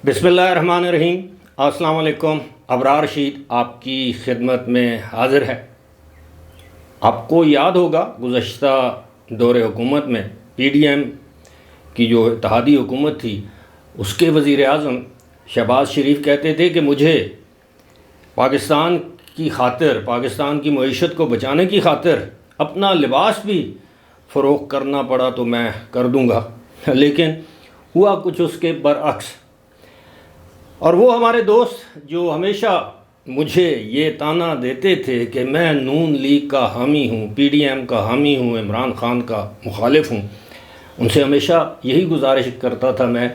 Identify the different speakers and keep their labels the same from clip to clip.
Speaker 1: بسم اللہ الرحمن الرحیم۔ السلام علیکم۔ ابرار رشید آپ کی خدمت میں حاضر ہے۔ آپ کو یاد ہوگا گزشتہ دور حکومت میں پی ڈی ایم کی جو اتحادی حکومت تھی اس کے وزیر اعظم شہباز شریف کہتے تھے کہ مجھے پاکستان کی خاطر، پاکستان کی معیشت کو بچانے کی خاطر اپنا لباس بھی فروخت کرنا پڑا تو میں کر دوں گا، لیکن ہوا کچھ اس کے برعکس۔ اور وہ ہمارے دوست جو ہمیشہ مجھے یہ طعنہ دیتے تھے کہ میں نون لیگ کا حامی ہوں، پی ڈی ایم کا حامی ہوں، عمران خان کا مخالف ہوں، ان سے ہمیشہ یہی گزارش کرتا تھا میں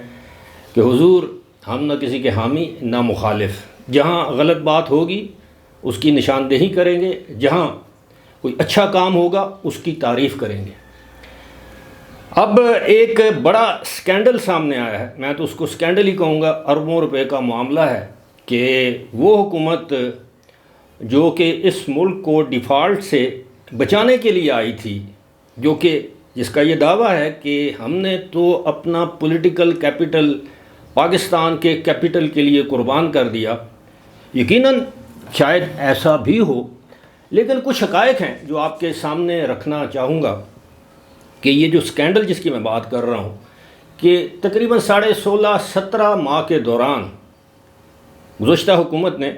Speaker 1: کہ حضور ہم نہ کسی کے حامی نہ مخالف، جہاں غلط بات ہوگی اس کی نشاندہی کریں گے، جہاں کوئی اچھا کام ہوگا اس کی تعریف کریں گے۔ اب ایک بڑا سکینڈل سامنے آیا ہے، میں تو اس کو سکینڈل ہی کہوں گا، اربوں روپے کا معاملہ ہے کہ وہ حکومت جو کہ اس ملک کو ڈیفالٹ سے بچانے کے لیے آئی تھی، جو کہ جس کا یہ دعویٰ ہے کہ ہم نے تو اپنا پولیٹیکل کیپٹل پاکستان کے کیپٹل کے لیے قربان کر دیا، یقیناً شاید ایسا بھی ہو، لیکن کچھ حقائق ہیں جو آپ کے سامنے رکھنا چاہوں گا کہ یہ جو سکینڈل جس کی میں بات کر رہا ہوں کہ تقریباً 16.5-17 ماہ کے دوران گزشتہ حکومت نے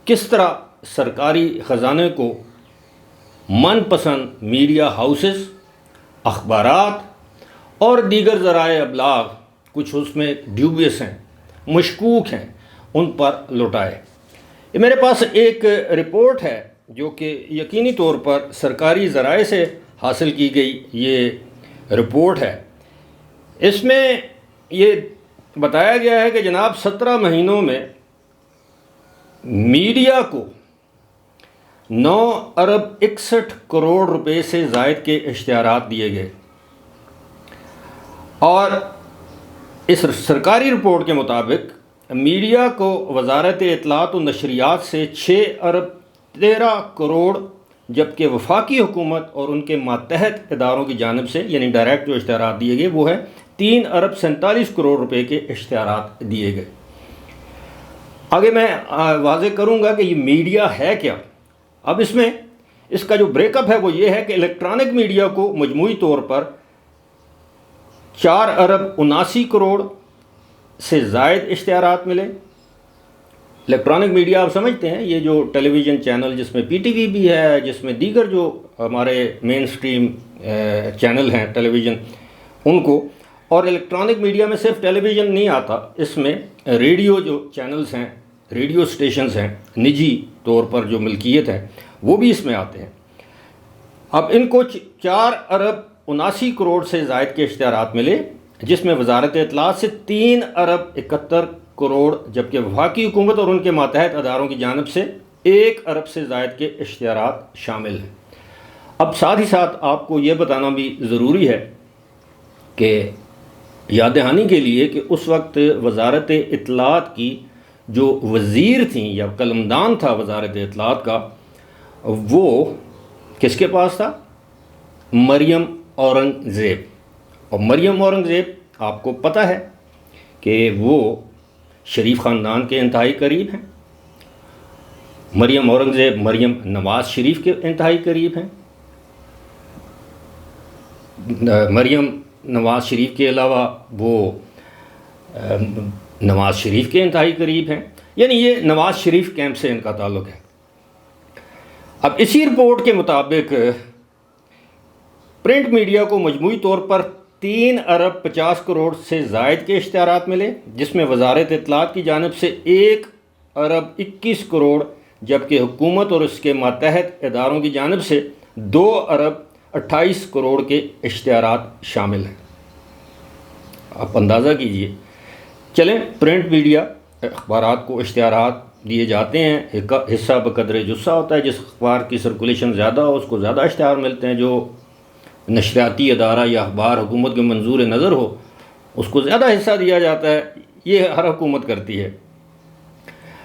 Speaker 1: کس طرح سرکاری خزانے کو من پسند میڈیا ہاؤسز، اخبارات اور دیگر ذرائع ابلاغ، کچھ اس میں ڈیوبیس ہیں، مشکوک ہیں، ان پر لوٹائے۔ یہ میرے پاس ایک رپورٹ ہے جو کہ یقینی طور پر سرکاری ذرائع سے حاصل کی گئی یہ رپورٹ ہے۔ اس میں یہ بتایا گیا ہے کہ جناب 17 مہینوں میں میڈیا کو 9.61 ارب روپے سے زائد کے اشتہارات دیے گئے، اور اس سرکاری رپورٹ کے مطابق میڈیا کو وزارت اطلاعات و نشریات سے 6.13 ارب، جبکہ وفاقی حکومت اور ان کے ماتحت اداروں کی جانب سے یعنی ڈائریکٹ جو اشتہارات دیے گئے وہ ہے 3.47 ارب روپے کے اشتہارات دیے گئے۔ آگے میں واضح کروں گا کہ یہ میڈیا ہے کیا۔ اب اس کا جو بریک اپ ہے وہ یہ ہے کہ الیکٹرانک میڈیا کو مجموعی طور پر 4.79 ارب سے زائد اشتہارات ملے۔ الیکٹرانک میڈیا آپ سمجھتے ہیں، یہ جو ٹیلی ویژن چینل جس میں پی ٹی وی بھی ہے، جس میں دیگر جو ہمارے مین سٹریم چینل ہیں ٹیلی ویژن ان کو، اور الیکٹرانک میڈیا میں صرف ٹیلی ویژن نہیں آتا، اس میں ریڈیو جو چینلز ہیں، ریڈیو سٹیشنز ہیں، نجی طور پر جو ملکیت ہے وہ بھی اس میں آتے ہیں۔ اب ان کو 4.79 سے زائد کے اشتہارات ملے، جس میں وزارت اطلاعات سے 3.71 جبکہ وفاقی حکومت اور ان کے ماتحت اداروں کی جانب سے 1 ارب سے زائد کے اشتہارات شامل ہیں۔ اب ساتھ ہی ساتھ آپ کو یہ بتانا بھی ضروری ہے کہ یاد دہانی کے لیے کہ اس وقت وزارت اطلاعات کی جو وزیر تھیں یا قلمدان تھا وزارت اطلاعات کا، وہ کس کے پاس تھا؟ مریم اورنگزیب۔ اور مریم اورنگزیب آپ کو پتہ ہے کہ وہ شریف خاندان کے انتہائی قریب ہیں۔ مریم اورنگزیب مریم نواز شریف کے انتہائی قریب ہیں۔ مریم نواز شریف کے علاوہ وہ نواز شریف کے انتہائی قریب ہیں، یعنی یہ نواز شریف کیمپ سے ان کا تعلق ہے۔ اب اسی رپورٹ کے مطابق پرنٹ میڈیا کو مجموعی طور پر 3.50 ارب سے زائد کے اشتہارات ملے، جس میں وزارت اطلاعات کی جانب سے 1.21 جبکہ حکومت اور اس کے ماتحت اداروں کی جانب سے 2.28 کے اشتہارات شامل ہیں۔ آپ اندازہ کیجئے۔ چلیں، پرنٹ میڈیا اخبارات کو اشتہارات دیے جاتے ہیں، حصہ بقدر جثہ ہوتا ہے، جس اخبار کی سرکولیشن زیادہ ہو اس کو زیادہ اشتہار ملتے ہیں، جو نشریاتی ادارہ یا اخبار حکومت کے منظور نظر ہو اس کو زیادہ حصہ دیا جاتا ہے۔ یہ ہر حکومت کرتی ہے۔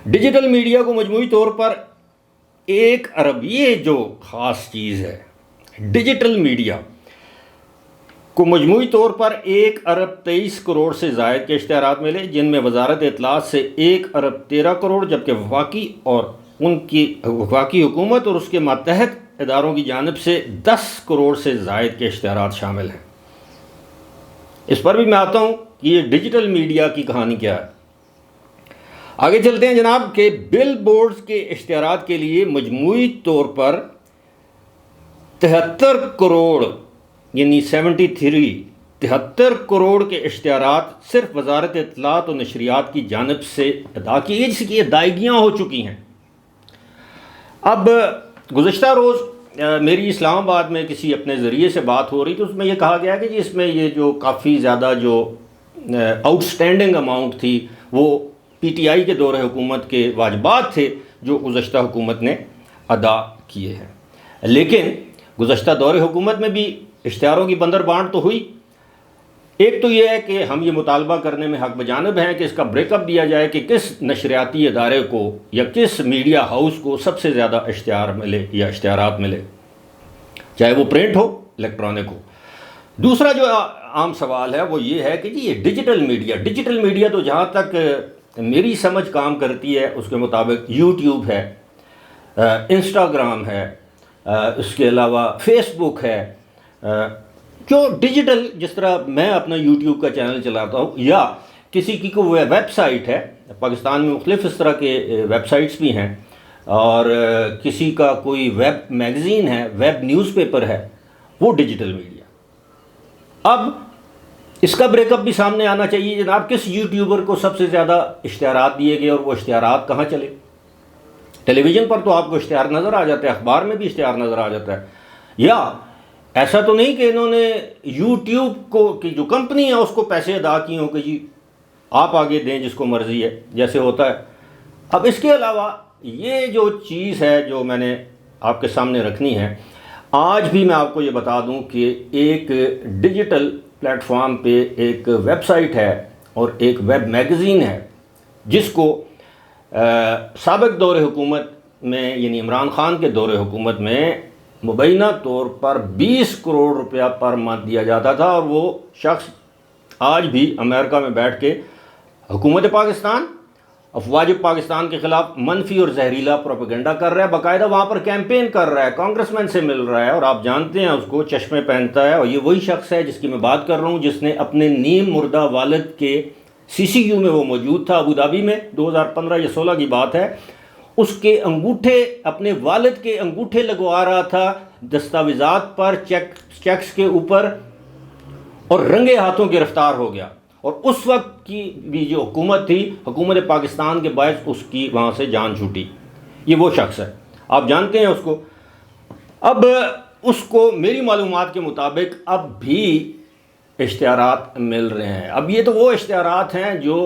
Speaker 1: ڈیجیٹل میڈیا کو مجموعی طور پر 1 ارب، یہ جو خاص چیز ہے، ڈیجیٹل میڈیا کو مجموعی طور پر 1 ارب 23 کروڑ سے زائد کے اشتہارات ملے، جن میں وزارت اطلاعات سے 1 ارب 13 کروڑ، جبکہ وفاقی حکومت اور اس کے ماتحت اداروں کی جانب سے 10 کروڑ سے زائد کے اشتہارات شامل ہیں۔ اس پر بھی میں آتا ہوں کہ یہ ڈیجیٹل میڈیا کی کہانی کیا ہے۔ آگے چلتے ہیں جناب کہ بل بورڈز کے اشتہارات کے لیے مجموعی طور پر 73 کروڑ یعنی 73 کروڑ کے اشتہارات صرف وزارت اطلاعات و نشریات کی جانب سے ادا کیے، جس کی ادائیگیاں ہو چکی ہیں۔ اب گزشتہ روز میری اسلام آباد میں کسی اپنے ذریعے سے بات ہو رہی تو اس میں یہ کہا گیا کہ اس میں یہ جو کافی زیادہ جو آؤٹ سٹینڈنگ اماؤنٹ تھی وہ پی ٹی آئی کے دور حکومت کے واجبات تھے جو گزشتہ حکومت نے ادا کیے ہیں، لیکن گزشتہ دور حکومت میں بھی اشتہاروں کی بندر بانٹ تو ہوئی۔ ایک تو یہ ہے کہ ہم یہ مطالبہ کرنے میں حق بجانب ہیں کہ اس کا بریک اپ دیا جائے کہ کس نشریاتی ادارے کو یا کس میڈیا ہاؤس کو سب سے زیادہ اشتہار ملے یا اشتہارات ملے، چاہے وہ پرنٹ ہو الیکٹرانک ہو۔ دوسرا جو عام سوال ہے وہ یہ ہے کہ جی یہ ڈیجیٹل میڈیا تو جہاں تک میری سمجھ کام کرتی ہے اس کے مطابق یوٹیوب ہے، انسٹاگرام ہے، اس کے علاوہ فیس بک ہے، جو ڈیجیٹل، جس طرح میں اپنا یوٹیوب کا چینل چلاتا ہوں یا کسی کی کوئی ویب سائٹ ہے، پاکستان میں مختلف اس طرح کے ویب سائٹس بھی ہیں، اور کسی کا کوئی ویب میگزین ہے، ویب نیوز پیپر ہے، وہ ڈیجیٹل میڈیا۔ اب اس کا بریک اپ بھی سامنے آنا چاہیے جناب، کس یوٹیوبر کو سب سے زیادہ اشتہارات دیے گئے اور وہ اشتہارات کہاں چلے۔ ٹیلی ویژن پر تو آپ کو اشتہار نظر آ جاتا ہے، اخبار میں بھی اشتہار نظر آ جاتا ہے، یا ایسا تو نہیں کہ انہوں نے یوٹیوب کو کی جو کمپنی ہے اس کو پیسے ادا کیے ہوں کہ جی آپ آگے دیں جس کو مرضی ہے، جیسے ہوتا ہے۔ اب اس کے علاوہ یہ جو چیز ہے جو میں نے آپ کے سامنے رکھنی ہے، آج بھی میں آپ کو یہ بتا دوں کہ ایک ڈیجیٹل پلیٹ فارم پہ ایک ویب سائٹ ہے اور ایک ویب میگزین ہے جس کو سابق دور حکومت میں یعنی عمران خان کے دور حکومت میں مبینہ طور پر 20 کروڑ روپیہ پر منتھ دیا جاتا تھا، اور وہ شخص آج بھی امریکہ میں بیٹھ کے حکومت پاکستان، افواج پاکستان کے خلاف منفی اور زہریلا پروپیگنڈا کر رہا ہے، باقاعدہ وہاں پر کیمپین کر رہا ہے، کانگریس مین سے مل رہا ہے، اور آپ جانتے ہیں اس کو چشمے پہنتا ہے، اور یہ وہی شخص ہے جس کی میں بات کر رہا ہوں جس نے اپنے نیم مردہ والد کے CCU میں وہ موجود تھا ابو دھابی میں، 2015 یا 16 کی بات ہے، اس کے انگوٹھے، اپنے والد کے انگوٹھے لگوا رہا تھا دستاویزات پر، چیکس کے اوپر، اور رنگے ہاتھوں گرفتار ہو گیا، اور اس وقت کی بھی جو حکومت تھی، حکومت پاکستان کے باعث اس کی وہاں سے جان چھوٹی۔ یہ وہ شخص ہے، آپ جانتے ہیں اس کو۔ اب اس کو میری معلومات کے مطابق اب بھی اشتہارات مل رہے ہیں۔ اب یہ تو وہ اشتہارات ہیں جو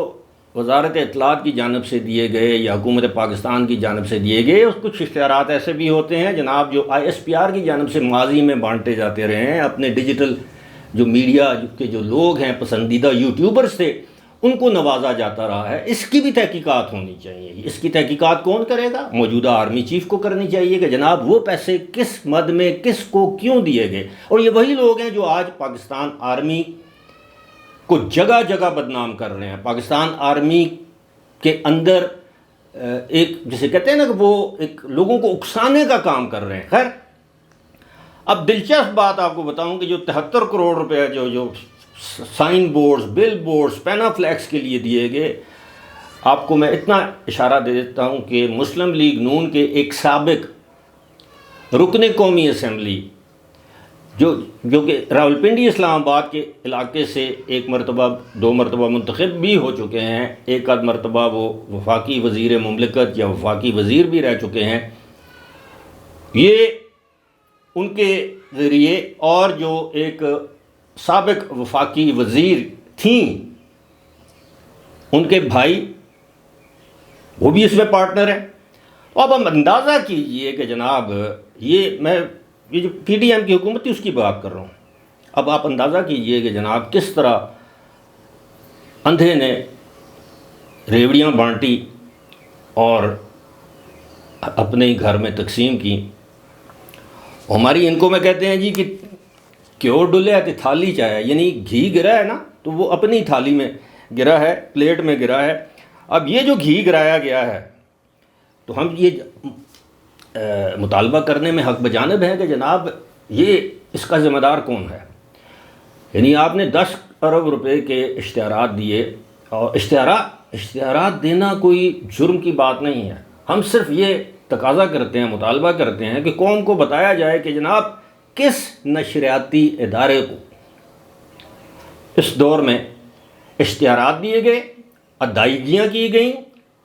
Speaker 1: وزارت اطلاعات کی جانب سے دیے گئے یا حکومت پاکستان کی جانب سے دیے گئے، اور کچھ اشتہارات ایسے بھی ہوتے ہیں جناب جو ISPR کی جانب سے ماضی میں بانٹے جاتے رہے ہیں۔ اپنے ڈیجیٹل جو میڈیا کے جو لوگ ہیں، پسندیدہ یوٹیوبرز تھے، ان کو نوازا جاتا رہا ہے۔ اس کی بھی تحقیقات ہونی چاہیے۔ اس کی تحقیقات کون کرے گا؟ موجودہ آرمی چیف کو کرنی چاہیے کہ جناب وہ پیسے کس مد میں کس کو کیوں دیے گئے، اور یہ وہی لوگ ہیں جو آج پاکستان آرمی کو جگہ جگہ بدنام کر رہے ہیں۔ پاکستان آرمی کے اندر ایک جسے کہتے ہیں نا کہ وہ ایک لوگوں کو اکسانے کا کام کر رہے ہیں۔ خیر، اب دلچسپ بات آپ کو بتاؤں کہ جو 73 کروڑ روپے جو سائن بورڈز، بل بورڈز، پینا فلیکس کے لیے دیے گئے، آپ کو میں اتنا اشارہ دے دیتا ہوں کہ مسلم لیگ نون کے ایک سابق رکن قومی اسمبلی جو کہ راولپنڈی اسلام آباد کے علاقے سے ایک مرتبہ 2 مرتبہ منتخب بھی ہو چکے ہیں، ایک آدھ مرتبہ وہ وفاقی وزیر مملکت یا وفاقی وزیر بھی رہ چکے ہیں، یہ ان کے ذریعے، اور جو ایک سابق وفاقی وزیر تھیں ان کے بھائی، وہ بھی اس میں پارٹنر ہیں۔ اب ہم اندازہ کیجئے کہ جناب یہ جو PDM کی حکومت تھی اس کی بات کر رہا ہوں، اب آپ اندازہ کیجئے کہ جناب کس طرح اندھے نے ریوڑیاں بانٹی اور اپنے ہی گھر میں تقسیم کی۔ ہماری ان کو میں کہتے ہیں جی کہ کیوں ڈلے تے تھالی چاہے، یعنی گھی گرا ہے نا تو وہ اپنی تھالی میں گرا ہے، پلیٹ میں گرا ہے۔ اب یہ جو گھی گرایا گیا ہے تو ہم یہ مطالبہ کرنے میں حق بجانب ہے کہ جناب یہ اس کا ذمہ دار کون ہے؟ یعنی آپ نے 10 ارب روپے کے اشتہارات دیے، اور اشتہارات دینا کوئی جرم کی بات نہیں ہے۔ ہم صرف یہ تقاضا کرتے ہیں، مطالبہ کرتے ہیں کہ قوم کو بتایا جائے کہ جناب کس نشریاتی ادارے کو اس دور میں اشتہارات دیے گئے، ادائیگیاں کی گئیں،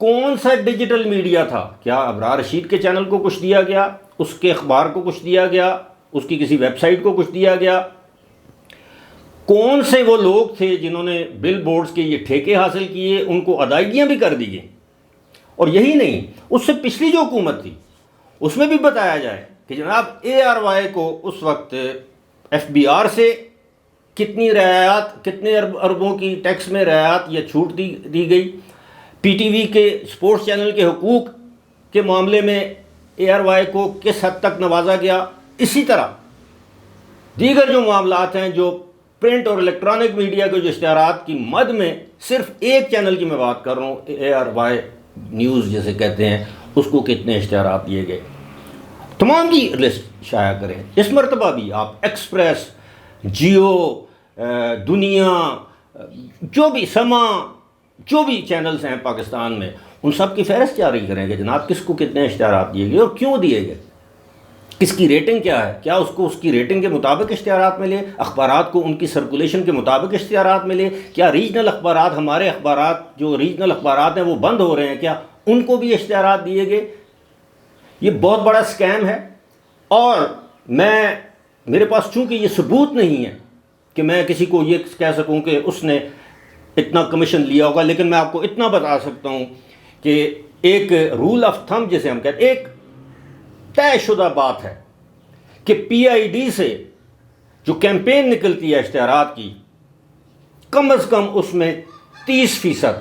Speaker 1: کون سا ڈیجیٹل میڈیا تھا؟ کیا ابرار رشید کے چینل کو کچھ دیا گیا، اس کے اخبار کو کچھ دیا گیا، اس کی کسی ویب سائٹ کو کچھ دیا گیا؟ کون سے وہ لوگ تھے جنہوں نے بل بورڈز کے یہ ٹھیکے حاصل کیے، ان کو ادائیگیاں بھی کر دی گئیں؟ اور یہی نہیں، اس سے پچھلی جو حکومت تھی اس میں بھی بتایا جائے کہ جناب ARY کو اس وقت FBR سے کتنی رعایات، کتنے اربوں کی ٹیکس میں رعایت یا چھوٹ دی گئی، PTV کے سپورٹس چینل کے حقوق کے معاملے میں ARY کو کس حد تک نوازا گیا۔ اسی طرح دیگر جو معاملات ہیں، جو پرنٹ اور الیکٹرانک میڈیا کے جو اشتہارات کی مد میں صرف ایک چینل کی میں بات کر رہا ہوں، ARY نیوز جسے کہتے ہیں، اس کو کتنے اشتہارات دیے گئے، تمام کی لسٹ شائع کریں۔ اس مرتبہ بھی آپ ایکسپریس، جیو، دنیا، جو بھی سما، جو بھی چینلز ہیں پاکستان میں، ان سب کی فہرست جاری کریں کہ جناب کس کو کتنے اشتہارات دیے گئے اور کیوں دیے گئے، کس کی ریٹنگ کیا ہے، کیا اس کو اس کی ریٹنگ کے مطابق اشتہارات ملے، اخبارات کو ان کی سرکولیشن کے مطابق اشتہارات ملے، کیا ریجنل اخبارات، ہمارے اخبارات جو ریجنل اخبارات ہیں وہ بند ہو رہے ہیں، کیا ان کو بھی اشتہارات دیے گئے؟ یہ بہت بڑا اسکیم ہے، اور میرے پاس چونکہ یہ ثبوت نہیں ہے کہ میں کسی کو یہ کہہ سکوں کہ اس نے اتنا کمیشن لیا ہوگا، لیکن میں آپ کو اتنا بتا سکتا ہوں کہ ایک رول آف تھم جسے ہم کہتے ہیں، ایک طے شدہ بات ہے کہ PID سے جو کیمپین نکلتی ہے اشتہارات کی، کم از کم اس میں 30%،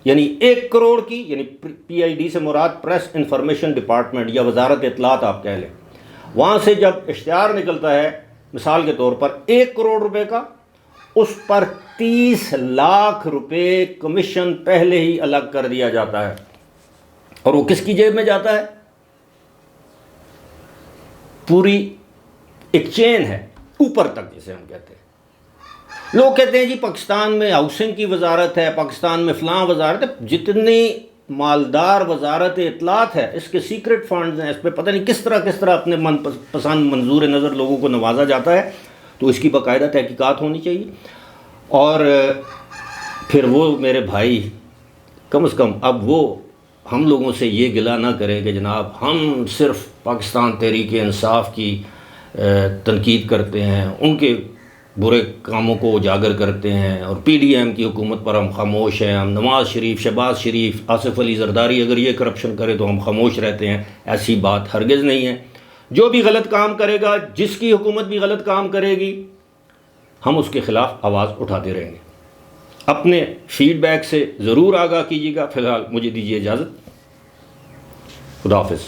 Speaker 1: یعنی 1 کروڑ کی، یعنی PID سے مراد پریس انفارمیشن ڈپارٹمنٹ یا وزارت اطلاعات آپ کہہ لیں، وہاں سے جب اشتہار نکلتا ہے مثال کے طور پر 1 کروڑ روپے کا، اس پر 30 لاکھ روپے کمیشن پہلے ہی الگ کر دیا جاتا ہے، اور وہ کس کی جیب میں جاتا ہے؟ پوری ایک چین ہے اوپر تک جسے ہم کہتے ہیں۔ لوگ کہتے ہیں جی پاکستان میں ہاؤسنگ کی وزارت ہے، پاکستان میں فلاں وزارت ہے، جتنی مالدار وزارت اطلاعات ہے اس کے سیکرٹ فنڈز ہیں، اس پہ پتہ نہیں کس طرح اپنے من پسند منظور نظر لوگوں کو نوازا جاتا ہے، تو اس کی باقاعدہ تحقیقات ہونی چاہیے۔ اور پھر وہ میرے بھائی کم از کم اب وہ ہم لوگوں سے یہ گلہ نہ کریں کہ جناب ہم صرف پاکستان تحریک انصاف کی تنقید کرتے ہیں، ان کے برے کاموں کو اجاگر کرتے ہیں، اور PDM کی حکومت پر ہم خاموش ہیں، ہم نواز شریف، شہباز شریف، آصف علی زرداری اگر یہ کرپشن کرے تو ہم خاموش رہتے ہیں۔ ایسی بات ہرگز نہیں ہے۔ جو بھی غلط کام کرے گا، جس کی حکومت بھی غلط کام کرے گی، ہم اس کے خلاف آواز اٹھاتے رہیں گے۔ اپنے فیڈ بیک سے ضرور آگاہ کیجیے گا۔ فی الحال مجھے دیجیے اجازت، خدا حافظ۔